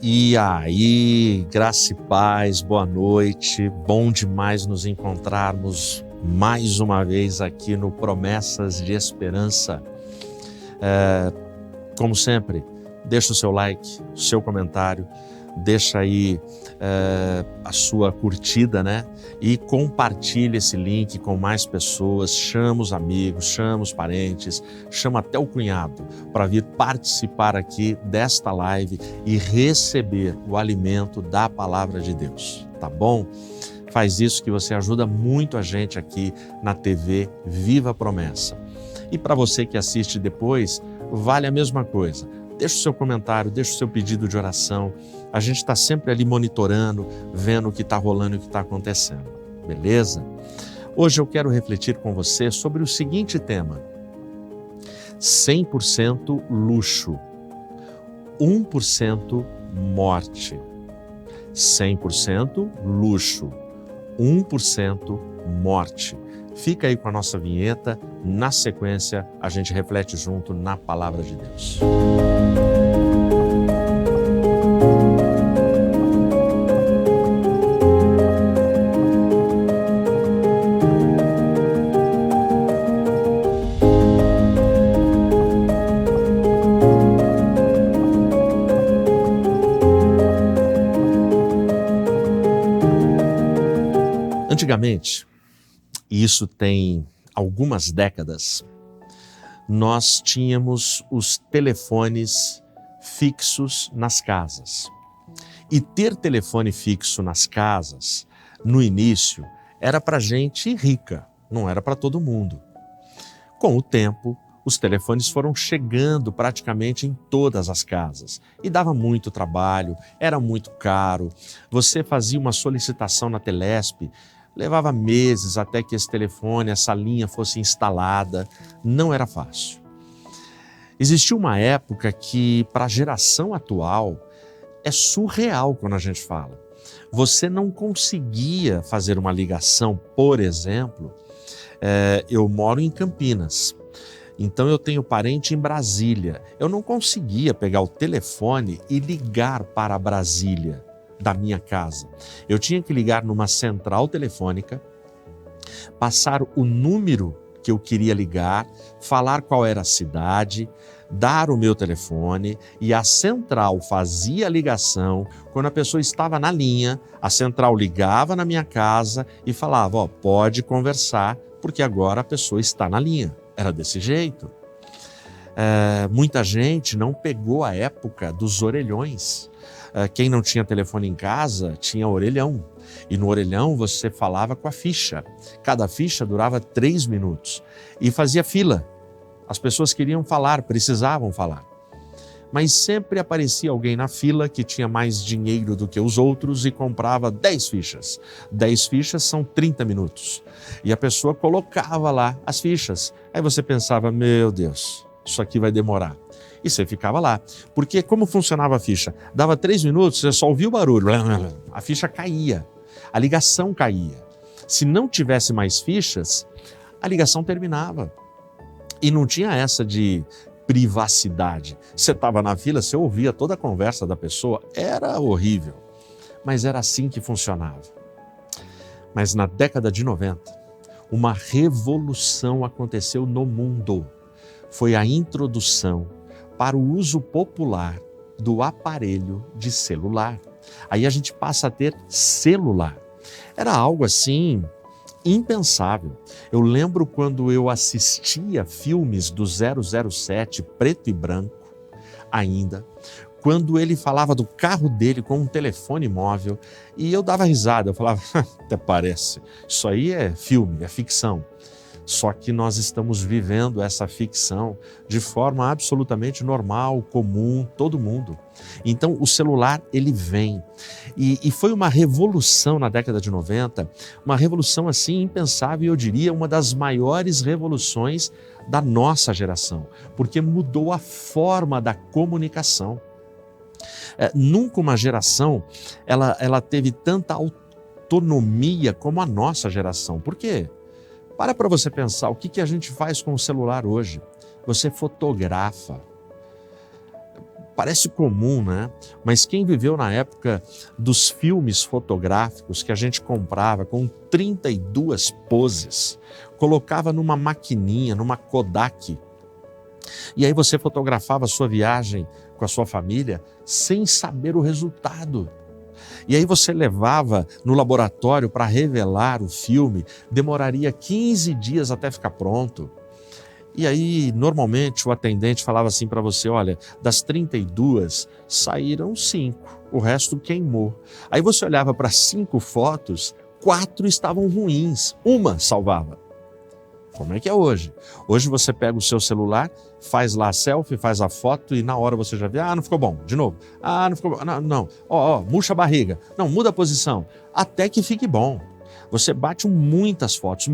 E aí, graça e paz, boa noite, bom demais nos encontrarmos mais uma vez aqui no Promessas de Esperança. Como sempre, deixa o seu like, o seu comentário, deixa aí a sua curtida, né? E compartilha esse link com mais pessoas, chama os amigos, chama os parentes, chama até o cunhado para vir participar aqui desta live e receber o alimento da Palavra de Deus, tá bom? Faz isso que você ajuda muito a gente aqui na TV Viva Promessa. E para você que assiste depois, vale a mesma coisa. Deixa o seu comentário, deixa o seu pedido de oração. A gente está sempre ali monitorando, vendo o que está rolando e o que está acontecendo. Beleza? Hoje eu quero refletir com você sobre o seguinte tema: 100% luxo, 1% morte. 100% luxo, 1% morte. Fica aí com a nossa vinheta, na sequência a gente reflete junto na Palavra de Deus. Antigamente, e isso tem algumas décadas, nós tínhamos os telefones fixos nas casas. E ter telefone fixo nas casas, no início, era para gente rica, não era para todo mundo. Com o tempo, os telefones foram chegando praticamente em todas as casas. E dava muito trabalho, era muito caro. Você fazia uma solicitação na Telesp, levava meses até que esse telefone, essa linha fosse instalada. Não era fácil. Existiu uma época que, para a geração atual, é surreal quando a gente fala. Você não conseguia fazer uma ligação, por exemplo, eu moro em Campinas, então eu tenho parente em Brasília. Eu não conseguia pegar o telefone e ligar para Brasília da minha casa. Eu tinha que ligar numa central telefônica, passar o número que eu queria ligar, falar qual era a cidade, dar o meu telefone e a central fazia a ligação. Quando a pessoa estava na linha, a central ligava na minha casa e falava, pode conversar, porque agora a pessoa está na linha. Era desse jeito. Muita gente não pegou a época dos orelhões. Quem não tinha telefone em casa tinha orelhão. E no orelhão você falava com a ficha. Cada ficha durava 3 minutos. E fazia fila. As pessoas queriam falar, precisavam falar. Mas sempre aparecia alguém na fila que tinha mais dinheiro do que os outros e comprava 10 fichas. 10 fichas são 30 minutos. E a pessoa colocava lá as fichas. Aí você pensava, meu Deus, isso aqui vai demorar. E você ficava lá. Porque como funcionava a ficha? Dava 3 minutos, você só ouvia o barulho. A ficha caía. A ligação caía. Se não tivesse mais fichas, a ligação terminava. E não tinha essa de privacidade. Você estava na fila, você ouvia toda a conversa da pessoa. Era horrível. Mas era assim que funcionava. Mas na década de 90, uma revolução aconteceu no mundo. Foi a introdução para o uso popular do aparelho de celular. Aí a gente passa a ter celular. Era algo assim impensável. Eu lembro quando eu assistia filmes do 007 preto e branco ainda, quando ele falava do carro dele com um telefone móvel e eu dava risada, eu falava, até parece, isso aí é filme, é ficção. Só que nós estamos vivendo essa ficção de forma absolutamente normal, comum, todo mundo. Então o celular ele vem e foi uma revolução na década de 90, uma revolução assim impensável, eu diria uma das maiores revoluções da nossa geração, porque mudou a forma da comunicação. Nunca uma geração ela teve tanta autonomia como a nossa geração. Por quê? Para você pensar, o que a gente faz com o celular hoje? Você fotografa. Parece comum, né? Mas quem viveu na época dos filmes fotográficos que a gente comprava com 32 poses, colocava numa maquininha, numa Kodak, e aí você fotografava a sua viagem com a sua família sem saber o resultado. E aí você levava no laboratório para revelar o filme, demoraria 15 dias até ficar pronto. E aí, normalmente, o atendente falava assim para você, olha, das 32, saíram 5, o resto queimou. Aí você olhava para 5 fotos, 4 estavam ruins, uma salvava. Como é que é hoje? Hoje você pega o seu celular, faz lá a selfie, faz a foto e na hora você já vê, não ficou bom, de novo. Não ficou bom, não, murcha a barriga, não, muda a posição, até que fique bom. Você bate muitas fotos,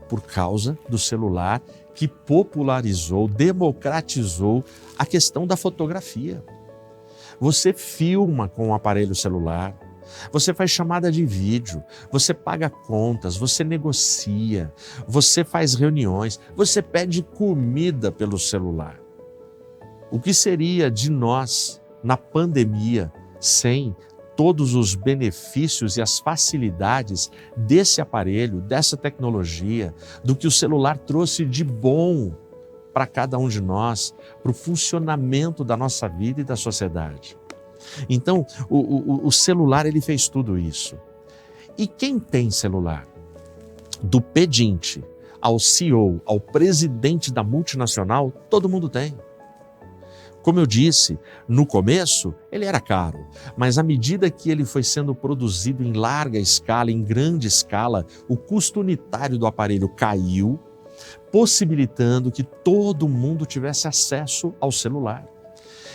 por causa do celular que popularizou, democratizou a questão da fotografia. Você filma com o aparelho celular, você faz chamada de vídeo, você paga contas, você negocia, você faz reuniões, você pede comida pelo celular. O que seria de nós na pandemia sem todos os benefícios e as facilidades desse aparelho, dessa tecnologia, do que o celular trouxe de bom para cada um de nós, para o funcionamento da nossa vida e da sociedade? Então, o celular, ele fez tudo isso. E quem tem celular? Do pedinte ao CEO, ao presidente da multinacional, todo mundo tem. Como eu disse, no começo ele era caro, mas à medida que ele foi sendo produzido em larga escala, em grande escala, o custo unitário do aparelho caiu, possibilitando que todo mundo tivesse acesso ao celular.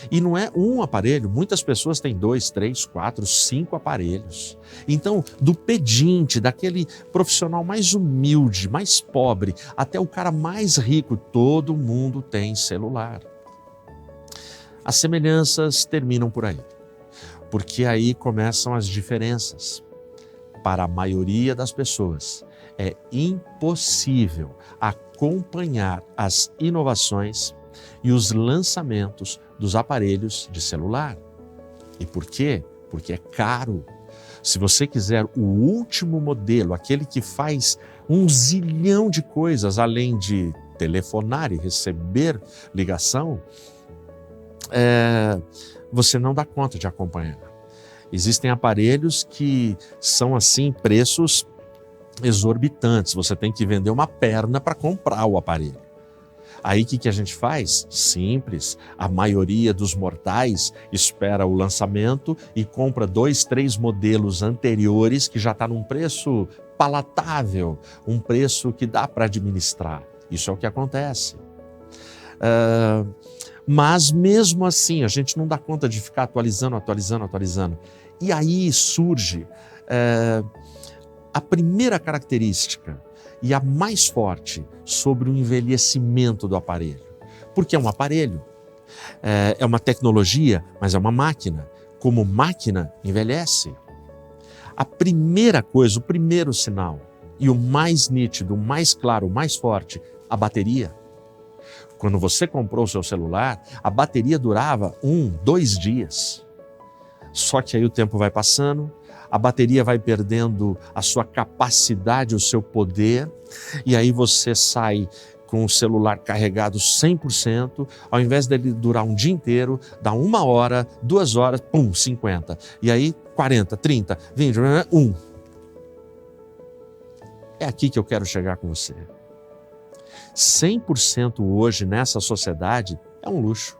E não é um aparelho, muitas pessoas têm 2, 3, 4, 5 aparelhos. Então, do pedinte, daquele profissional mais humilde, mais pobre, até o cara mais rico, todo mundo tem celular. As semelhanças terminam por aí, porque aí começam as diferenças. Para a maioria das pessoas, é impossível acompanhar as inovações e os lançamentos dos aparelhos de celular. E por quê? Porque é caro. Se você quiser o último modelo, aquele que faz 1 zilhão de coisas, além de telefonar e receber ligação, você não dá conta de acompanhar. Existem aparelhos que são assim, preços exorbitantes. Você tem que vender uma perna para comprar o aparelho. Aí o que a gente faz? Simples. A maioria dos mortais espera o lançamento e compra 2, 3 modelos anteriores que já está num preço palatável, um preço que dá para administrar. Isso é o que acontece. Mas mesmo assim, a gente não dá conta de ficar atualizando. E aí surge a primeira característica e a mais forte sobre o envelhecimento do aparelho. Porque é um aparelho, é uma tecnologia, mas é uma máquina. Como máquina, envelhece. A primeira coisa, o primeiro sinal, e o mais nítido, o mais claro, o mais forte, a bateria. Quando você comprou o seu celular, a bateria durava 1, 2 dias. Só que aí o tempo vai passando, a bateria vai perdendo a sua capacidade, o seu poder, e aí você sai com o celular carregado 100%, ao invés dele durar um dia inteiro, dá 1 hora, 2 horas, 50. E aí 40, 30, 20, 1. É aqui que eu quero chegar com você. 100% hoje nessa sociedade é um luxo.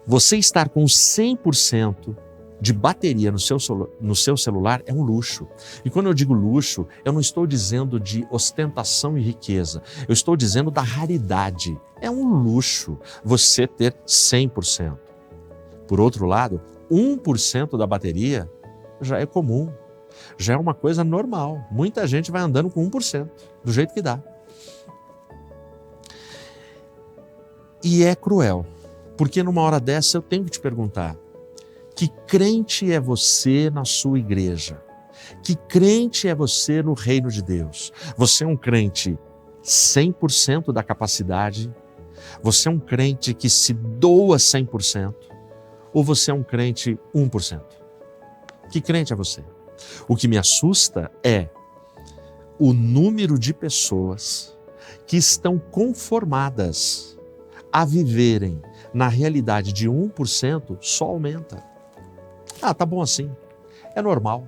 Você estar com 100% de bateria no seu celular é um luxo. E quando eu digo luxo, eu não estou dizendo de ostentação e riqueza. Eu estou dizendo da raridade. É um luxo você ter 100%. Por outro lado, 1% da bateria já é comum. Já é uma coisa normal. Muita gente vai andando com 1%, do jeito que dá. E é cruel, porque numa hora dessa eu tenho que te perguntar: que crente é você na sua igreja? Que crente é você no reino de Deus? Você é um crente 100% da capacidade? Você é um crente que se doa 100% ou você é um crente 1%? Que crente é você? O que me assusta é o número de pessoas que estão conformadas a viverem na realidade de 1% só aumenta. Ah, tá bom assim, é normal.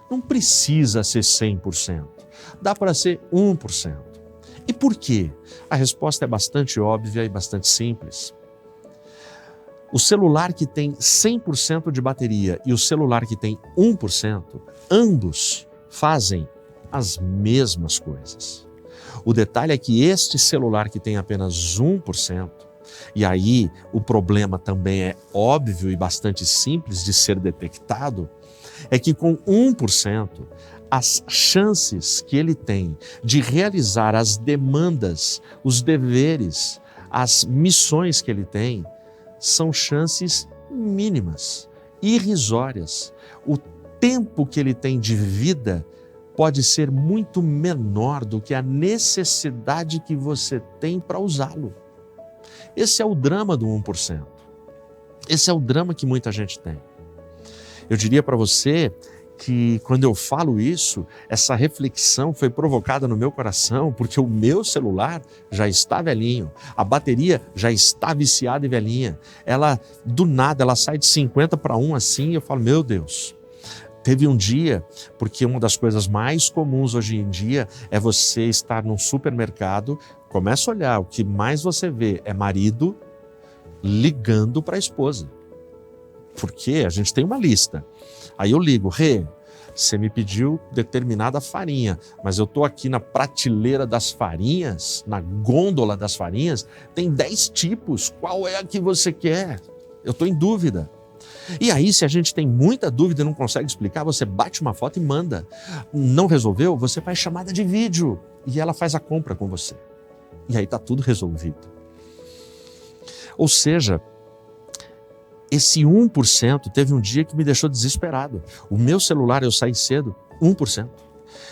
Não precisa ser 100%, dá para ser 1%. E por quê? A resposta é bastante óbvia e bastante simples. O celular que tem 100% de bateria e o celular que tem 1%, ambos fazem as mesmas coisas. O detalhe é que este celular que tem apenas 1%, e aí o problema também é óbvio e bastante simples de ser detectado, é que com 1%, as chances que ele tem de realizar as demandas, os deveres, as missões que ele tem, são chances mínimas, irrisórias. O tempo que ele tem de vida pode ser muito menor do que a necessidade que você tem para usá-lo. Esse é o drama do 1%. Esse é o drama que muita gente tem. Eu diria para você que quando eu falo isso, essa reflexão foi provocada no meu coração porque o meu celular já está velhinho, a bateria já está viciada e velhinha. Ela, do nada, ela sai de 50 para 1 assim, e eu falo, meu Deus. Teve um dia, porque uma das coisas mais comuns hoje em dia é você estar num supermercado, começa a olhar, o que mais você vê é marido ligando para a esposa. Porque a gente tem uma lista. Aí eu ligo, Rê, você me pediu determinada farinha, mas eu estou aqui na prateleira das farinhas, na gôndola das farinhas, tem 10 tipos, qual é a que você quer? Eu estou em dúvida. E aí, se a gente tem muita dúvida e não consegue explicar, você bate uma foto e manda. Não resolveu? Você faz chamada de vídeo e ela faz a compra com você. E aí está tudo resolvido. Ou seja, esse 1% teve um dia que me deixou desesperado. O meu celular, eu saí cedo, 1%.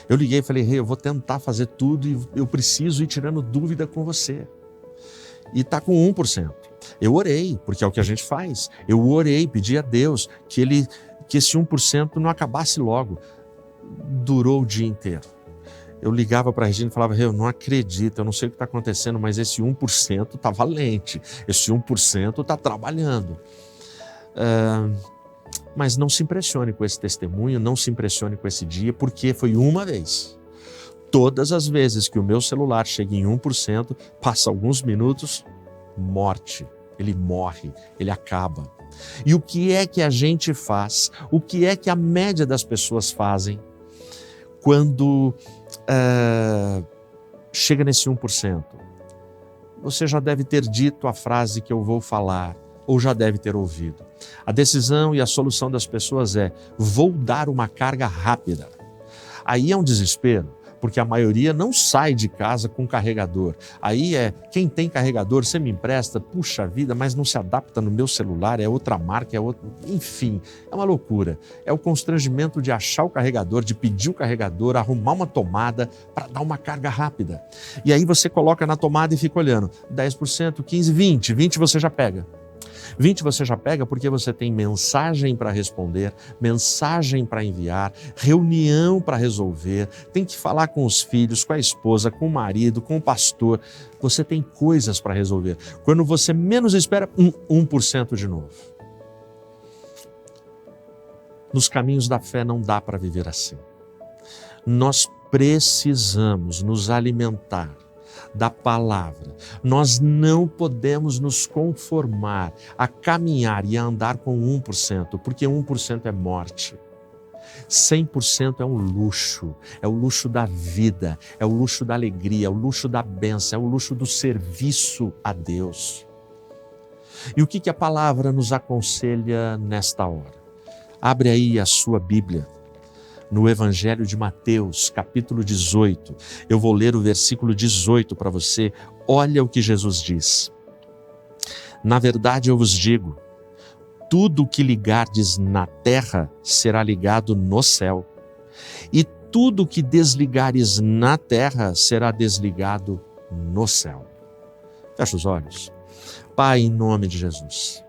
Eu liguei e falei, Rê, eu vou tentar fazer tudo e eu preciso ir tirando dúvida com você. E está com 1%. Eu orei, porque é o que a gente faz. Eu orei, pedi a Deus que esse 1% não acabasse logo. Durou o dia inteiro. Eu ligava para a Regina e falava, eu não acredito, eu não sei o que está acontecendo, mas esse 1% está valente, esse 1% está trabalhando. Mas não se impressione com esse testemunho, não se impressione com esse dia, porque foi uma vez. Todas as vezes que o meu celular chega em 1%, passa alguns minutos, morte. Ele morre, ele acaba. E o que é que a gente faz? O que é que a média das pessoas fazem quando chega nesse 1%? Você já deve ter dito a frase que eu vou falar, ou já deve ter ouvido. A decisão e a solução das pessoas é, vou dar uma carga rápida. Aí é um desespero, porque a maioria não sai de casa com carregador. Aí quem tem carregador, você me empresta, puxa vida, mas não se adapta no meu celular, é outra marca, é outra... Enfim, é uma loucura. É o constrangimento de achar o carregador, de pedir o carregador, arrumar uma tomada para dar uma carga rápida. E aí você coloca na tomada e fica olhando, 10%, 15%, 20% você já pega. 20 você já pega porque você tem mensagem para responder, mensagem para enviar, reunião para resolver, tem que falar com os filhos, com a esposa, com o marido, com o pastor. Você tem coisas para resolver. Quando você menos espera, 1% de novo. Nos caminhos da fé não dá para viver assim. Nós precisamos nos alimentar da palavra. Nós não podemos nos conformar a caminhar e a andar com 1%, porque 1% é morte. 100% é um luxo, é o luxo da vida, é o luxo da alegria, é o luxo da bênção, é o luxo do serviço a Deus. E o que a palavra nos aconselha nesta hora? Abre aí a sua Bíblia. No Evangelho de Mateus, capítulo 18. Eu vou ler o versículo 18 para você. Olha o que Jesus diz. Na verdade eu vos digo, tudo o que ligardes na terra será ligado no céu, e tudo o que desligares na terra será desligado no céu. Fecha os olhos. Pai, em nome de Jesus,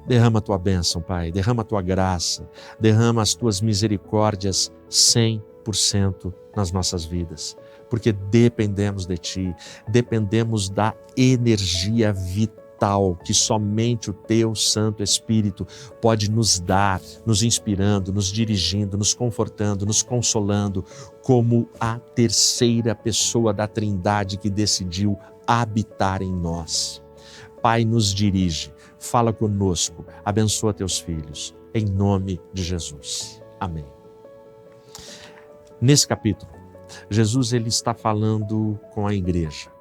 derrama a tua bênção, Pai, derrama a tua graça, derrama as tuas misericórdias 100% nas nossas vidas, porque dependemos de Ti, dependemos da energia vital que somente o Teu Santo Espírito pode nos dar, nos inspirando, nos dirigindo, nos confortando, nos consolando, como a terceira pessoa da Trindade que decidiu habitar em nós. Pai, nos dirige, fala conosco, abençoa teus filhos, em nome de Jesus. Amém. Nesse capítulo, Jesus ele está falando com a igreja.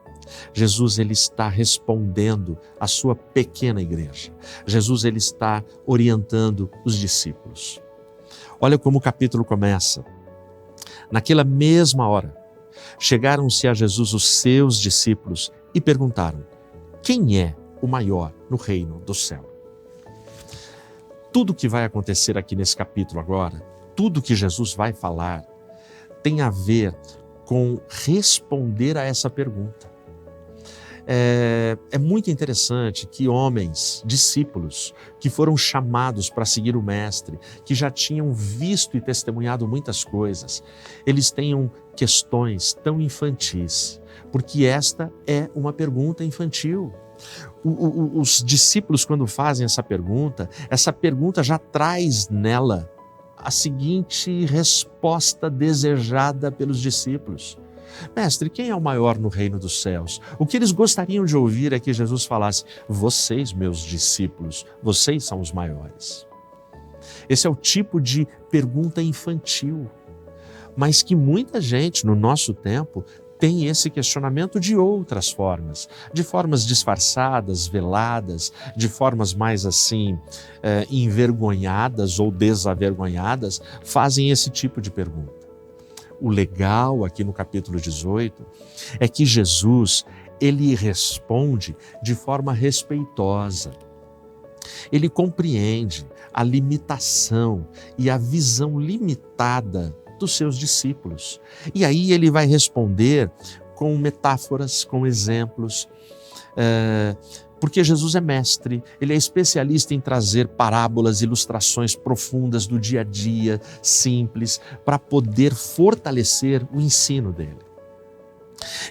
Jesus ele está respondendo à sua pequena igreja. Jesus ele está orientando os discípulos. Olha como o capítulo começa. Naquela mesma hora, chegaram-se a Jesus os seus discípulos e perguntaram: quem é o maior no reino do céu? Tudo que vai acontecer aqui nesse capítulo agora, tudo que Jesus vai falar, tem a ver com responder a essa pergunta. É muito interessante que homens, discípulos, que foram chamados para seguir o Mestre, que já tinham visto e testemunhado muitas coisas, eles tenham questões tão infantis, porque esta é uma pergunta infantil. Os discípulos, quando fazem essa pergunta já traz nela a seguinte resposta desejada pelos discípulos: Mestre, quem é o maior no reino dos céus? O que eles gostariam de ouvir é que Jesus falasse: vocês, meus discípulos, vocês são os maiores. Esse é o tipo de pergunta infantil, mas que muita gente no nosso tempo tem esse questionamento de outras formas, de formas disfarçadas, veladas, de formas mais assim, envergonhadas ou desavergonhadas, fazem esse tipo de pergunta. O legal aqui no capítulo 18 é que Jesus, ele responde de forma respeitosa. Ele compreende a limitação e a visão limitada dos seus discípulos. E aí ele vai responder com metáforas, com exemplos, porque Jesus é mestre, ele é especialista em trazer parábolas, ilustrações profundas do dia a dia, simples, para poder fortalecer o ensino dele.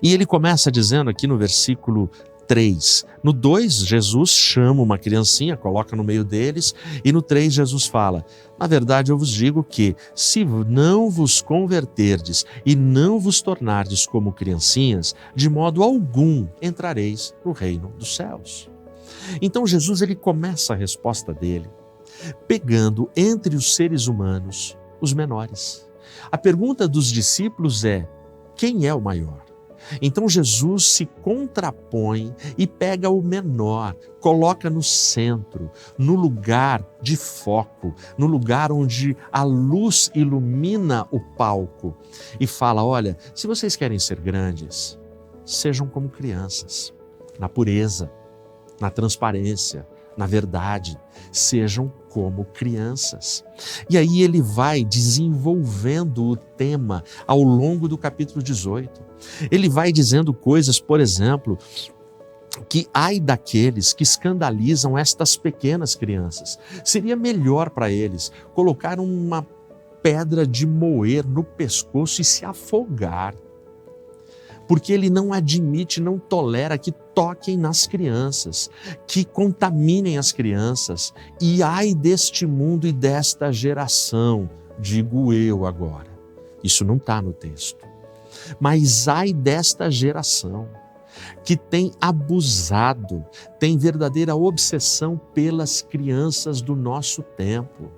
E ele começa dizendo aqui no versículo 3. No 2, Jesus chama uma criancinha, coloca no meio deles, e no 3 Jesus fala: na verdade eu vos digo que, se não vos converterdes e não vos tornardes como criancinhas, de modo algum entrareis no reino dos céus. Então Jesus ele começa a resposta dele pegando entre os seres humanos os menores. A pergunta dos discípulos é: quem é o maior? Então Jesus se contrapõe e pega o menor, coloca no centro, no lugar de foco, no lugar onde a luz ilumina o palco e fala: olha, se vocês querem ser grandes, sejam como crianças, na pureza, na transparência, na verdade, sejam como crianças. E aí ele vai desenvolvendo o tema ao longo do capítulo 18. Ele vai dizendo coisas, por exemplo, que ai daqueles que escandalizam estas pequenas crianças. Seria melhor para eles colocar uma pedra de moer no pescoço e se afogar. Porque ele não admite, não tolera que toquem nas crianças, que contaminem as crianças. E ai deste mundo e desta geração, digo eu agora. Isso não está no texto. Mas ai desta geração que tem abusado, tem verdadeira obsessão pelas crianças do nosso tempo.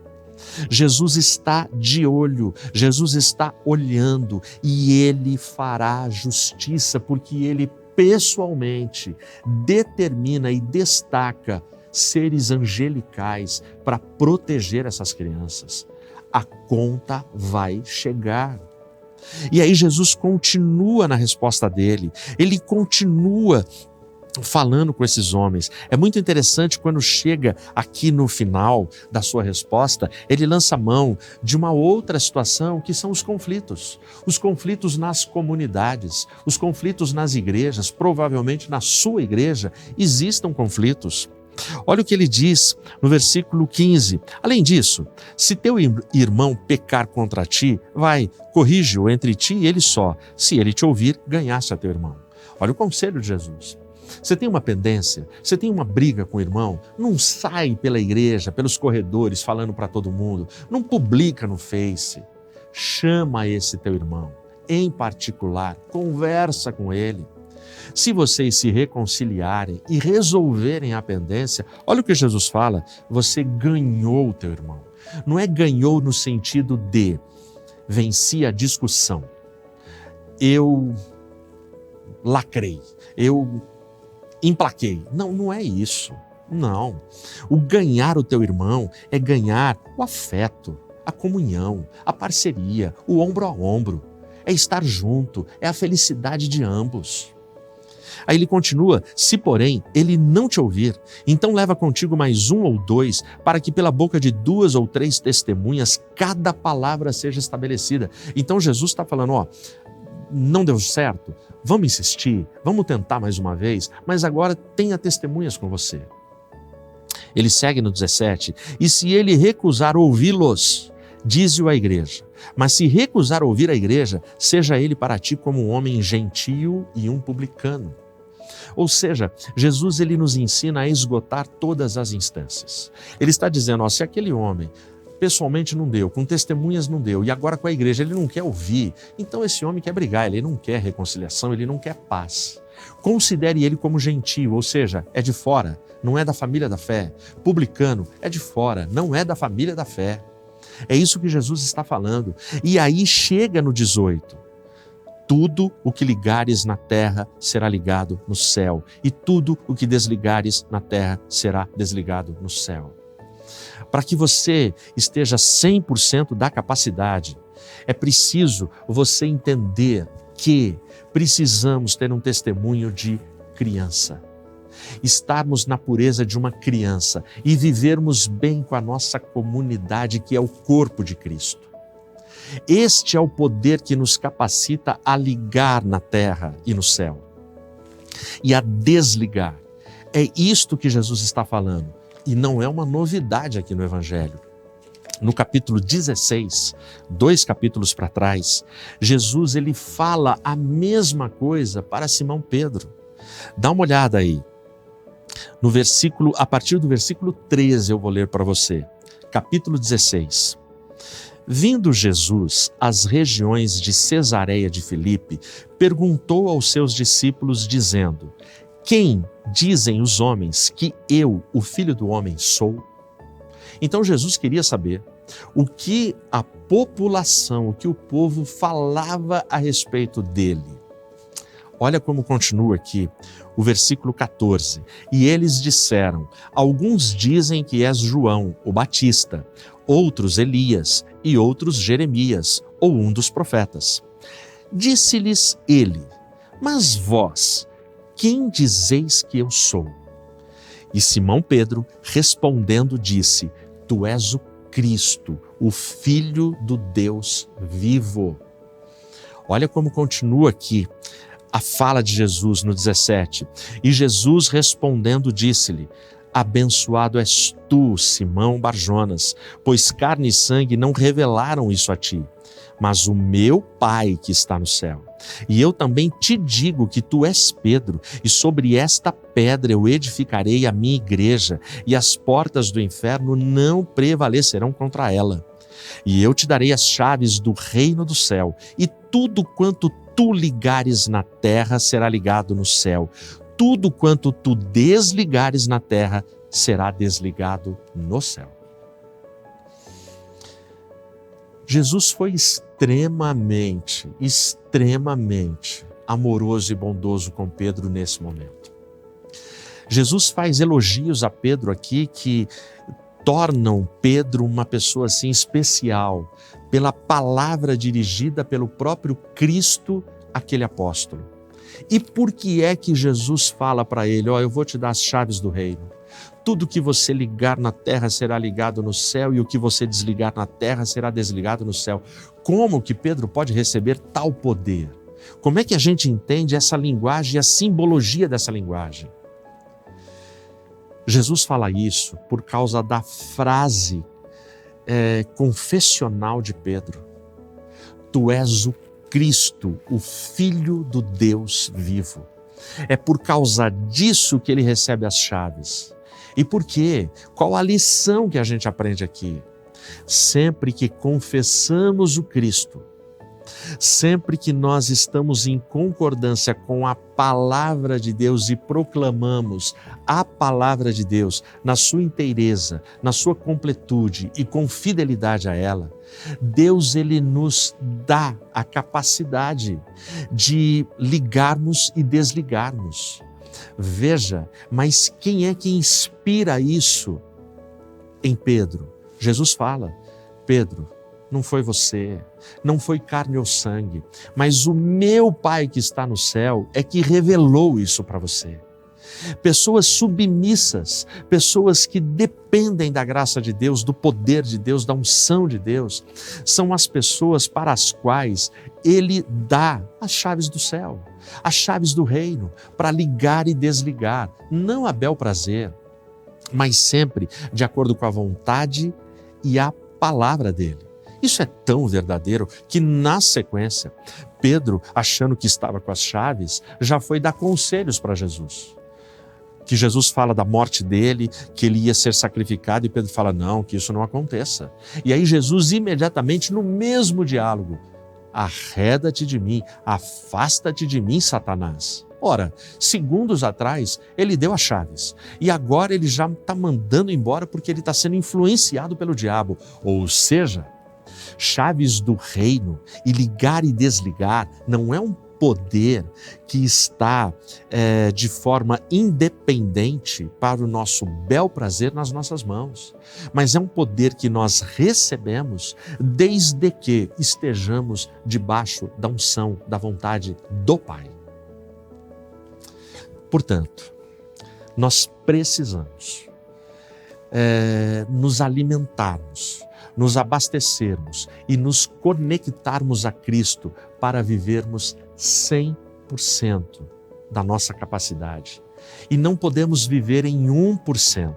Jesus está de olho, Jesus está olhando e Ele fará justiça, porque Ele pessoalmente determina e destaca seres angelicais para proteger essas crianças. A conta vai chegar. E aí Jesus continua na resposta dele, ele continua falando com esses homens. É muito interessante quando chega aqui no final da sua resposta, ele lança mão de uma outra situação que são os conflitos. Os conflitos nas comunidades, os conflitos nas igrejas, provavelmente na sua igreja existam conflitos. Olha o que ele diz no versículo 15. Além disso, se teu irmão pecar contra ti, vai, corrige-o entre ti e ele só. Se ele te ouvir, ganhaste a teu irmão. Olha o conselho de Jesus. Você tem uma pendência, você tem uma briga com o irmão, não sai pela igreja, pelos corredores, falando para todo mundo, não publica no Face. Chama esse teu irmão, em particular, conversa com ele. Se vocês se reconciliarem e resolverem a pendência, olha o que Jesus fala, você ganhou o teu irmão. Não é ganhou no sentido de venci a discussão, eu lacrei, eu emplaquei. Não, não é isso. Não. O ganhar o teu irmão é ganhar o afeto, a comunhão, a parceria, o ombro a ombro. É estar junto, é a felicidade de ambos. Aí ele continua, se porém ele não te ouvir, então leva contigo mais um ou dois, para que pela boca de 2 ou 3 testemunhas cada palavra seja estabelecida. Então Jesus está falando, não deu certo, vamos insistir, vamos tentar mais uma vez, mas agora tenha testemunhas com você. Ele segue no 17, e se ele recusar ouvi-los, dize-o à igreja. Mas se recusar ouvir a igreja, seja ele para ti como um homem gentio e um publicano. Ou seja, Jesus ele nos ensina a esgotar todas as instâncias. Ele está dizendo, se aquele homem pessoalmente não deu, com testemunhas não deu, e agora com a igreja ele não quer ouvir, então esse homem quer brigar, ele não quer reconciliação, ele não quer paz. Considere ele como gentio, ou seja, é de fora, não é da família da fé. Publicano é de fora, não é da família da fé. É isso que Jesus está falando. E aí chega no 18. Tudo o que ligares na terra será ligado no céu, e tudo o que desligares na terra será desligado no céu. Para que você esteja 100% da capacidade, é preciso você entender que precisamos ter um testemunho de criança. Estarmos na pureza de uma criança e vivermos bem com a nossa comunidade, que é o corpo de Cristo. Este é o poder que nos capacita a ligar na terra e no céu e a desligar. É isto que Jesus está falando. E não é uma novidade aqui no Evangelho. No capítulo 16, 2 capítulos para trás, Jesus ele fala a mesma coisa para Simão Pedro. Dá uma olhada aí. No versículo, a partir do versículo 13 eu vou ler para você. Capítulo 16. Vindo Jesus às regiões de Cesareia de Filipe, perguntou aos seus discípulos, dizendo: quem dizem os homens que eu, o Filho do Homem, sou? Então Jesus queria saber o que a população, o que o povo falava a respeito dele. Olha como continua aqui o versículo 14. E eles disseram: alguns dizem que és João, o Batista, outros Elias e outros Jeremias, ou um dos profetas. Disse-lhes ele: mas vós, quem dizeis que eu sou? E Simão Pedro, respondendo, disse: tu és o Cristo, o Filho do Deus vivo. Olha como continua aqui a fala de Jesus no 17. E Jesus respondendo disse-lhe: abençoado és tu, Simão Barjonas, pois carne e sangue não revelaram isso a ti, mas o meu Pai que está no céu. E eu também te digo que tu és Pedro, e sobre esta pedra eu edificarei a minha igreja, e as portas do inferno não prevalecerão contra ela. E eu te darei as chaves do reino do céu, e tudo quanto tu ligares na terra será ligado no céu. Tudo quanto tu desligares na terra será desligado no céu. Jesus foi extremamente amoroso e bondoso com Pedro nesse momento. Jesus faz elogios a Pedro aqui que tornam Pedro uma pessoa assim especial, pela palavra dirigida pelo próprio Cristo àquele apóstolo. E por que é que Jesus fala para ele, eu vou te dar as chaves do reino. Tudo que você ligar na terra será ligado no céu e o que você desligar na terra será desligado no céu. Como que Pedro pode receber tal poder? Como é que a gente entende essa linguagem e a simbologia dessa linguagem? Jesus fala isso por causa da frase confessional de Pedro. Tu és o Cristo, o Filho do Deus vivo. É por causa disso que ele recebe as chaves. E por quê? Qual a lição que a gente aprende aqui? Sempre que confessamos o Cristo, sempre que nós estamos em concordância com a palavra de Deus e proclamamos a palavra de Deus na sua inteireza, na sua completude e com fidelidade a ela, Deus ele nos dá a capacidade de ligarmos e desligarmos. Veja, mas quem é que inspira isso em Pedro? Jesus fala, Pedro, não foi você, não foi carne ou sangue, mas o meu Pai que está no céu é que revelou isso para você. Pessoas submissas, pessoas que dependem da graça de Deus, do poder de Deus, da unção de Deus, são as pessoas para as quais Ele dá as chaves do céu, as chaves do reino, para ligar e desligar, não a bel prazer, mas sempre de acordo com a vontade e a palavra dele. Isso é tão verdadeiro que, na sequência, Pedro, achando que estava com as chaves, já foi dar conselhos para Jesus. Que Jesus fala da morte dele, que ele ia ser sacrificado, e Pedro fala, não, que isso não aconteça. E aí Jesus, imediatamente, no mesmo diálogo, arreda-te de mim, afasta-te de mim, Satanás. Ora, segundos atrás, ele deu as chaves. E agora ele já está mandando embora porque ele está sendo influenciado pelo diabo. Ou seja, chaves do reino e ligar e desligar não é um poder que está de forma independente para o nosso bel prazer nas nossas mãos, mas é um poder que nós recebemos desde que estejamos debaixo da unção, da vontade do Pai. Portanto, nós precisamos nos alimentarmos, nos abastecermos e nos conectarmos a Cristo para vivermos 100% da nossa capacidade. E não podemos viver em 1%,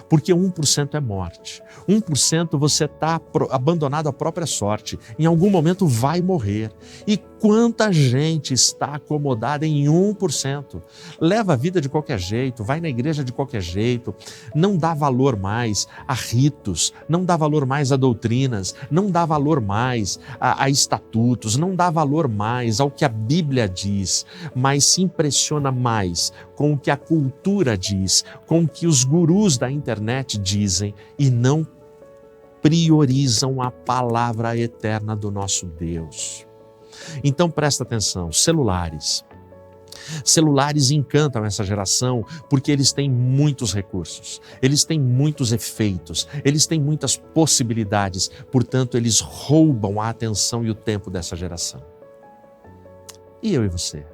porque 1% é morte. 1% você está abandonado à própria sorte. Em algum momento vai morrer. E quanta gente está acomodada em 1%? Leva a vida de qualquer jeito, vai na igreja de qualquer jeito, não dá valor mais a ritos, não dá valor mais a doutrinas, não dá valor mais a estatutos, não dá valor mais ao que a Bíblia diz, mas se impressiona mais com o que a cultura diz, com o que os gurus da internet dizem e não priorizam a palavra eterna do nosso Deus. Então presta atenção, celulares encantam essa geração porque eles têm muitos recursos, eles têm muitos efeitos, eles têm muitas possibilidades, portanto eles roubam a atenção e o tempo dessa geração. E eu e você?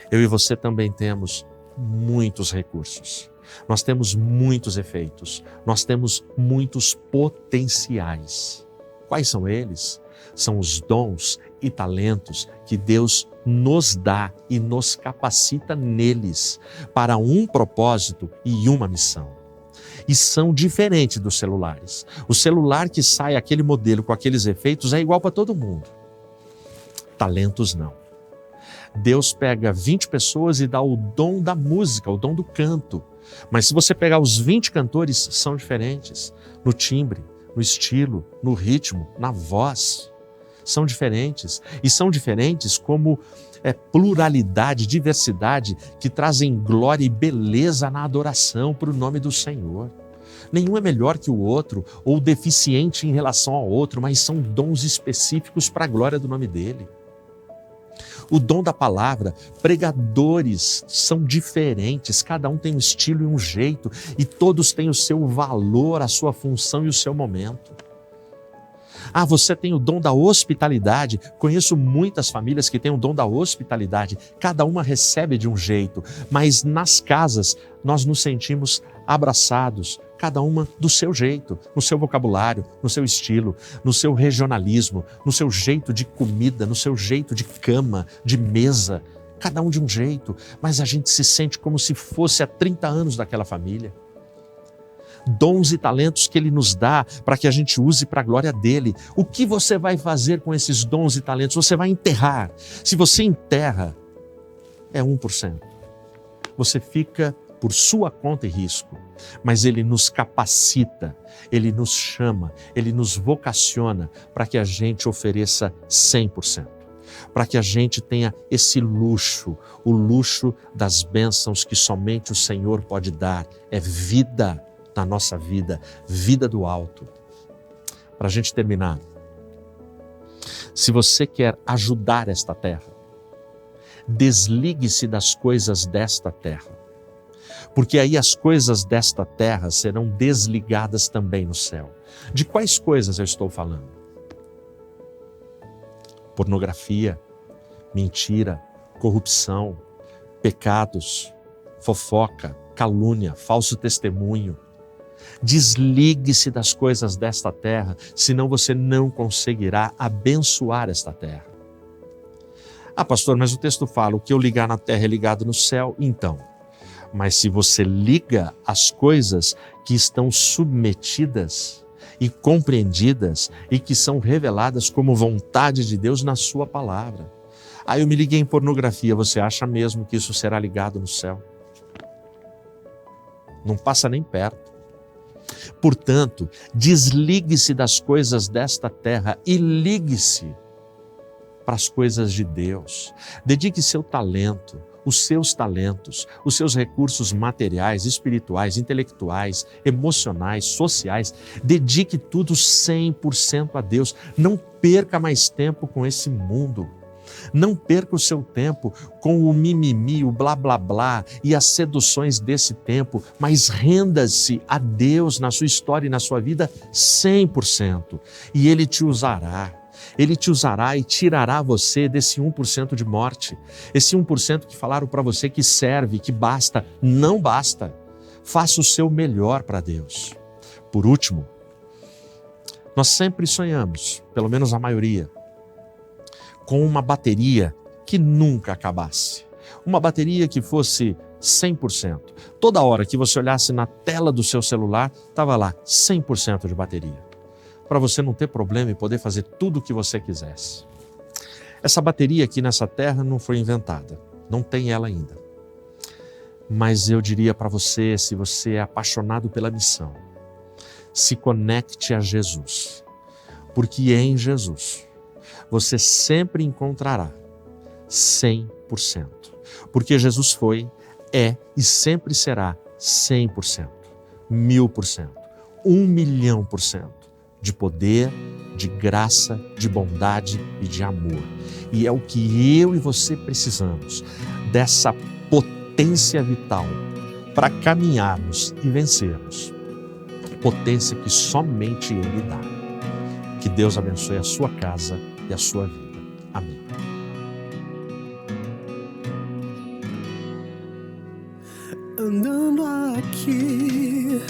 Eu e você também temos muitos recursos, nós temos muitos efeitos, nós temos muitos potenciais. Quais são eles? São os dons e talentos que Deus nos dá e nos capacita neles para um propósito e uma missão. E são diferentes dos celulares. O celular que sai aquele modelo com aqueles efeitos é igual para todo mundo. Talentos não. Deus pega 20 pessoas e dá o dom da música, o dom do canto. Mas se você pegar os 20 cantores, são diferentes no timbre, no estilo, no ritmo, na voz. São diferentes. E são diferentes como pluralidade, diversidade, que trazem glória e beleza na adoração para o nome do Senhor. Nenhum é melhor que o outro ou deficiente em relação ao outro, mas são dons específicos para a glória do nome dele. O dom da palavra, pregadores são diferentes, cada um tem um estilo e um jeito, e todos têm o seu valor, a sua função e o seu momento. Ah, você tem o dom da hospitalidade. Conheço muitas famílias que têm o dom da hospitalidade. Cada uma recebe de um jeito, mas nas casas nós nos sentimos abraçados, cada uma do seu jeito, no seu vocabulário, no seu estilo, no seu regionalismo, no seu jeito de comida, no seu jeito de cama, de mesa, cada um de um jeito, mas a gente se sente como se fosse há 30 anos daquela família. Dons e talentos que Ele nos dá para que a gente use para a glória dEle. O que você vai fazer com esses dons e talentos? Você vai enterrar. Se você enterra, é 1%. Você fica por sua conta e risco, mas Ele nos capacita, Ele nos chama, Ele nos vocaciona para que a gente ofereça 100%, para que a gente tenha esse luxo, o luxo das bênçãos que somente o Senhor pode dar, é vida na nossa vida, vida do alto. Para a gente terminar, se você quer ajudar esta terra, desligue-se das coisas desta terra, porque aí as coisas desta terra serão desligadas também no céu. De quais coisas eu estou falando? Pornografia, mentira, corrupção, pecados, fofoca, calúnia, falso testemunho. Desligue-se das coisas desta terra, senão você não conseguirá abençoar esta terra. Ah, pastor, mas o texto fala, o que eu ligar na terra é ligado no céu. Então, mas se você liga as coisas que estão submetidas e compreendidas e que são reveladas como vontade de Deus na sua palavra. Ah, eu me liguei em pornografia, você acha mesmo que isso será ligado no céu? Não passa nem perto. Portanto, desligue-se das coisas desta terra e ligue-se para as coisas de Deus. Dedique seu talento, os seus talentos, os seus recursos materiais, espirituais, intelectuais, emocionais, sociais. Dedique tudo 100% a Deus. Não perca mais tempo com esse mundo. Não perca o seu tempo com o mimimi, o blá blá blá e as seduções desse tempo, mas renda-se a Deus na sua história e na sua vida 100%. E Ele te usará. Ele te usará e tirará você desse 1% de morte. Esse 1% que falaram para você que serve, que basta, não basta. Faça o seu melhor para Deus. Por último, nós sempre sonhamos, pelo menos a maioria, com uma bateria que nunca acabasse. Uma bateria que fosse 100%. Toda hora que você olhasse na tela do seu celular, estava lá 100% de bateria. Para você não ter problema e poder fazer tudo o que você quisesse. Essa bateria aqui nessa terra não foi inventada, não tem ela ainda. Mas eu diria para você, se você é apaixonado pela missão, se conecte a Jesus, porque em Jesus você sempre encontrará 100%. Porque Jesus foi, é e sempre será 100%, 1000%, 1.000.000% de poder, de graça, de bondade e de amor. E é o que eu e você precisamos, dessa potência vital para caminharmos e vencermos. Potência que somente Ele dá. Que Deus abençoe a sua casa e a sua vida. Amém. Andando aqui,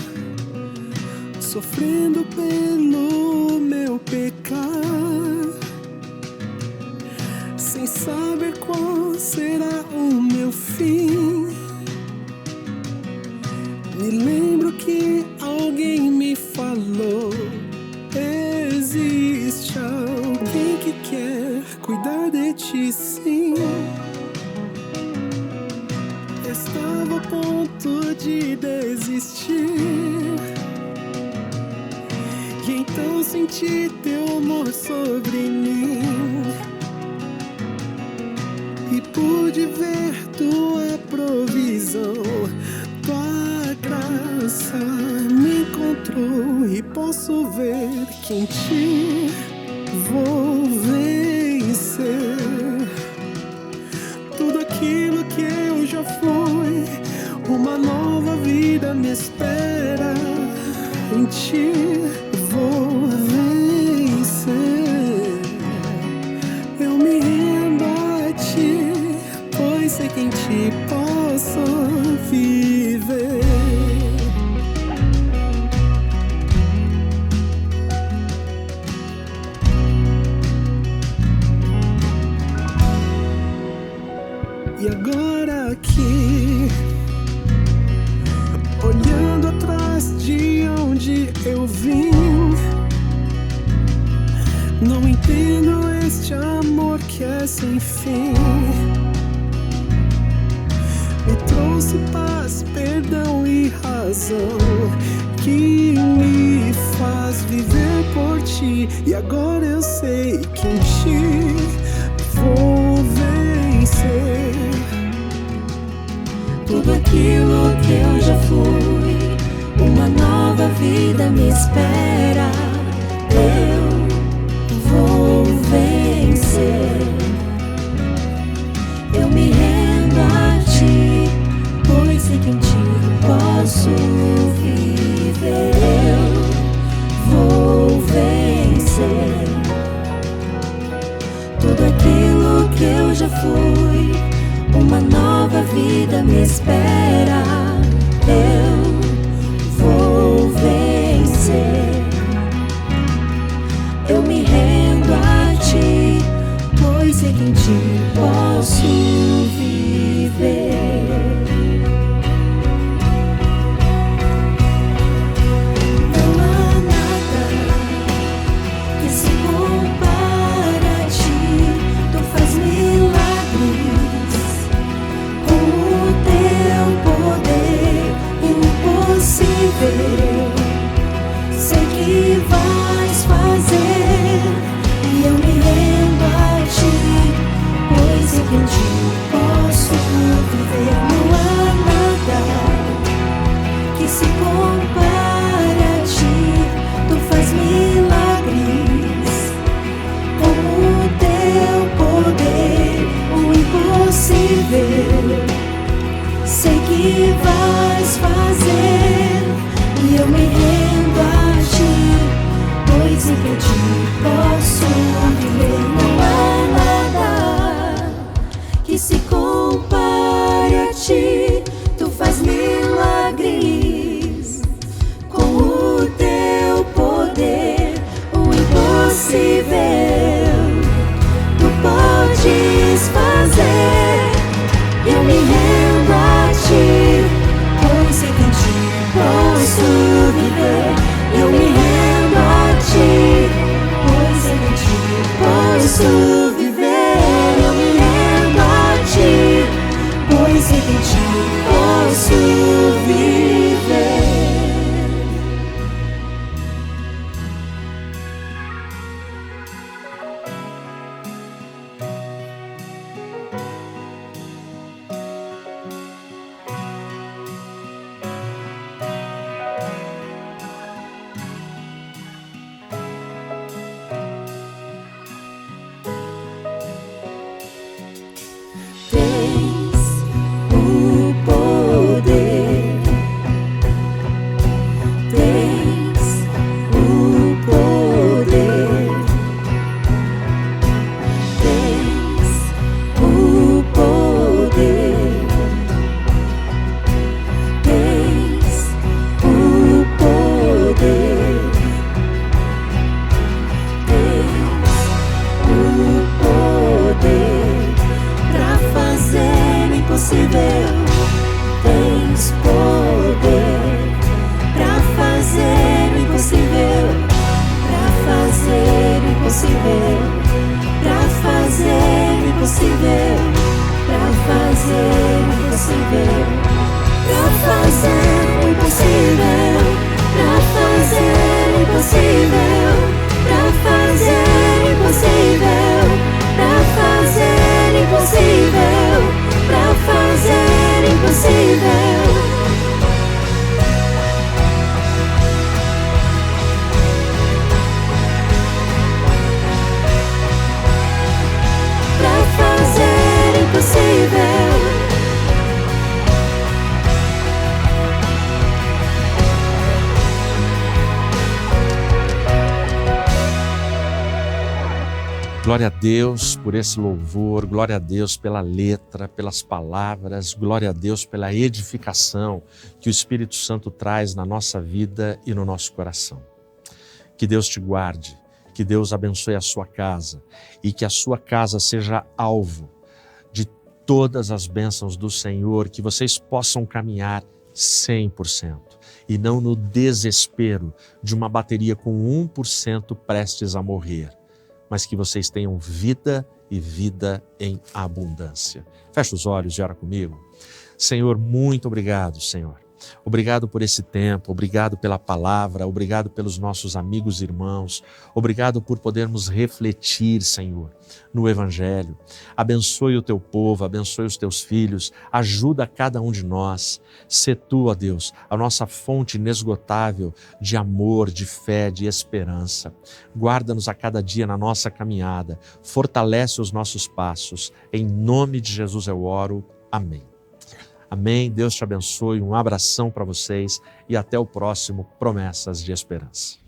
sofrendo pelo meu pecar, sem saber qual será o meu fim. Me lembro que alguém me falou: existe alguém que quer cuidar de ti, sim. Estava a ponto de desistir, e então senti teu amor sobre mim, e pude ver tua provisão. Tua graça me encontrou, e posso ver que em ti vou vencer. Tudo aquilo que eu já fui, uma nova vida me espera. Em ti vou vencer. entendo este amor que é sem fim. Me trouxe paz, perdão e razão, que me faz viver por ti. E agora eu sei que em ti vou vencer. Tudo aquilo que eu já fui, uma nova vida me espera. Eu vou vencer. Eu me rendo a ti, pois sei que em ti posso viver. Eu vou vencer. Tudo aquilo que eu já fui, uma nova vida me espera. Eu vou vencer. Eu me rendo a ti, pois sei que em ti posso viver. Não há nada que se compare a ti. Tu faz milagres com o teu poder impossível. Sei que vais fazer, e eu me rendo a ti, pois sei que em ti posso viver. Não há nada que se compare a ti. Tu faz milagres com o teu poder, o impossível. Sei que vais fazer, e eu me rendo a ti, pois sei que em ti posso viver. Não há nada que se compare a ti. Tu faz milagres com o teu poder, o impossível tu podes fazer. Eu me rendo a ti, pois sei que em ti posso viver. Eu me rendo a ti, pois sei que em ti posso viver. Eu me rendo a ti, pois sei que em ti posso viver. Tens o poder, tens o poder, tens o poder, tens o poder, tens o poder pra fazer o impossível. Tens poder pra fazer o impossível, pra fazer o impossível, pra fazer o impossível, pra fazer o impossível, pra fazer o impossível, pra fazer o impossível, pra fazer o impossível, pra fazer o impossível, pra fazer o impossível. Pra fazer o impossível. Glória a Deus por esse louvor, glória a Deus pela letra, pelas palavras, glória a Deus pela edificação que o Espírito Santo traz na nossa vida e no nosso coração. Que Deus te guarde, que Deus abençoe a sua casa e que a sua casa seja alvo de todas as bênçãos do Senhor, que vocês possam caminhar 100% e não no desespero de uma bateria com 1% prestes a morrer. mas que vocês tenham vida e vida em abundância. Fecha os olhos e ora comigo. Senhor, muito obrigado, Senhor. Obrigado por esse tempo, obrigado pela palavra, obrigado pelos nossos amigos e irmãos, obrigado por podermos refletir, Senhor, no Evangelho. Abençoe o teu povo, abençoe os teus filhos, ajuda cada um de nós. Sê tu, ó Deus, a nossa fonte inesgotável de amor, de fé, de esperança. Guarda-nos a cada dia na nossa caminhada, fortalece os nossos passos. Em nome de Jesus eu oro. Amém. Amém, Deus te abençoe, um abração para vocês e até o próximo Promessas de Esperança.